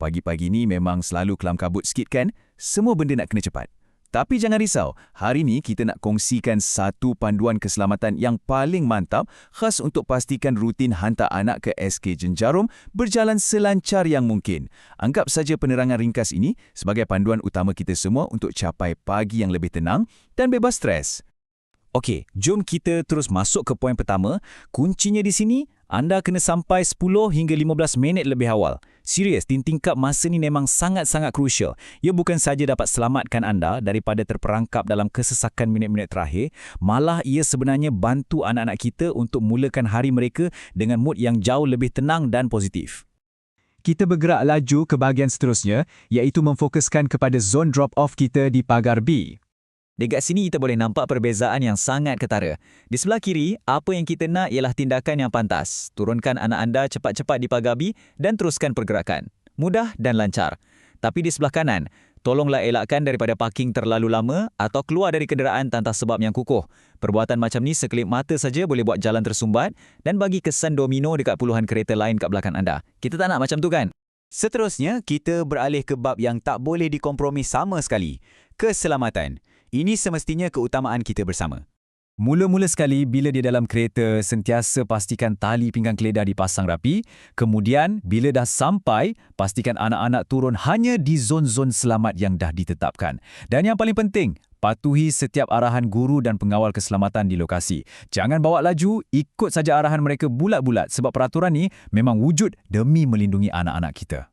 pagi-pagi ni memang selalu kelam kabut sikit kan? Semua benda nak kena cepat. Tapi jangan risau, hari ni kita nak kongsikan satu panduan keselamatan yang paling mantap khas untuk pastikan rutin hantar anak ke SK Jenjarom berjalan selancar yang mungkin. Anggap saja penerangan ringkas ini sebagai panduan utama kita semua untuk capai pagi yang lebih tenang dan bebas stres. Okey, jom kita terus masuk ke poin pertama. Kuncinya di sini, anda kena sampai 10 hingga 15 minit lebih awal. Serius, tingkap masa ni memang sangat-sangat krusial. Ia bukan saja dapat selamatkan anda daripada terperangkap dalam kesesakan minit-minit terakhir, malah ia sebenarnya bantu anak-anak kita untuk mulakan hari mereka dengan mood yang jauh lebih tenang dan positif. Kita bergerak laju ke bahagian seterusnya, iaitu memfokuskan kepada zone drop-off kita di pagar B. Dekat sini kita boleh nampak perbezaan yang sangat ketara. Di sebelah kiri, apa yang kita nak ialah tindakan yang pantas. Turunkan anak anda cepat-cepat di pagar B dan teruskan pergerakan. Mudah dan lancar. Tapi di sebelah kanan, tolonglah elakkan daripada parking terlalu lama atau keluar dari kenderaan tanpa sebab yang kukuh. Perbuatan macam ni sekelip mata saja boleh buat jalan tersumbat dan bagi kesan domino dekat puluhan kereta lain kat belakang anda. Kita tak nak macam tu kan? Seterusnya, kita beralih ke bab yang tak boleh dikompromi sama sekali. Keselamatan. Ini semestinya keutamaan kita bersama. Mula-mula sekali, bila dia dalam kereta, sentiasa pastikan tali pinggang keledar dipasang rapi. Kemudian, bila dah sampai, pastikan anak-anak turun hanya di zon-zon selamat yang dah ditetapkan. Dan yang paling penting, patuhi setiap arahan guru dan pengawal keselamatan di lokasi. Jangan bawa laju, ikut saja arahan mereka bulat-bulat sebab peraturan ni memang wujud demi melindungi anak-anak kita.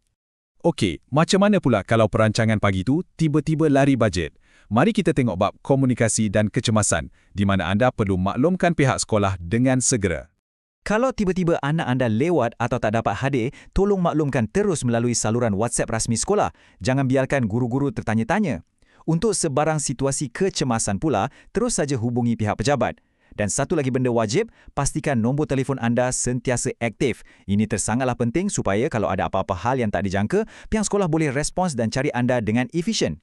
Okey, macam mana pula kalau perancangan pagi tu tiba-tiba lari bajet? Mari kita tengok bab komunikasi dan kecemasan, di mana anda perlu maklumkan pihak sekolah dengan segera. Kalau tiba-tiba anak anda lewat atau tak dapat hadir, tolong maklumkan terus melalui saluran WhatsApp rasmi sekolah. Jangan biarkan guru-guru tertanya-tanya. Untuk sebarang situasi kecemasan pula, terus saja hubungi pihak pejabat. Dan satu lagi benda wajib, pastikan nombor telefon anda sentiasa aktif. Ini tersangatlah penting supaya kalau ada apa-apa hal yang tak dijangka, pihak sekolah boleh respons dan cari anda dengan efisien.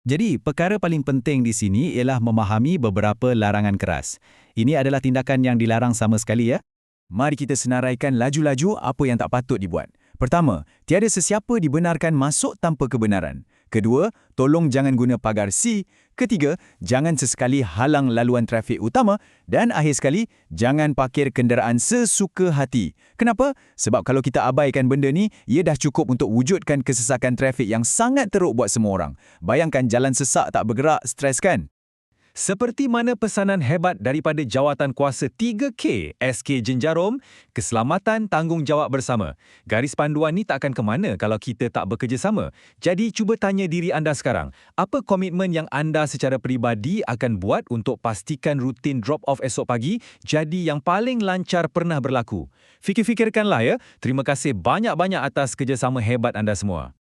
Jadi, perkara paling penting di sini ialah memahami beberapa larangan keras. Ini adalah tindakan yang dilarang sama sekali ya. Mari kita senaraikan laju-laju apa yang tak patut dibuat. Pertama, tiada sesiapa dibenarkan masuk tanpa kebenaran. Kedua, tolong jangan guna pagar C. Ketiga, jangan sesekali halang laluan trafik utama. Dan akhir sekali, jangan parkir kenderaan sesuka hati. Kenapa? Sebab kalau kita abaikan benda ni, ia dah cukup untuk wujudkan kesesakan trafik yang sangat teruk buat semua orang. Bayangkan jalan sesak tak bergerak, stres kan? Seperti mana pesanan hebat daripada Jawatan Kuasa 3K SK Jenjarom, keselamatan tanggungjawab bersama. Garis panduan ni tak akan ke mana kalau kita tak bekerjasama. Jadi cuba tanya diri anda sekarang, apa komitmen yang anda secara peribadi akan buat untuk pastikan rutin drop-off esok pagi jadi yang paling lancar pernah berlaku? Fikir-fikirkanlah ya. Terima kasih banyak-banyak atas kerjasama hebat anda semua.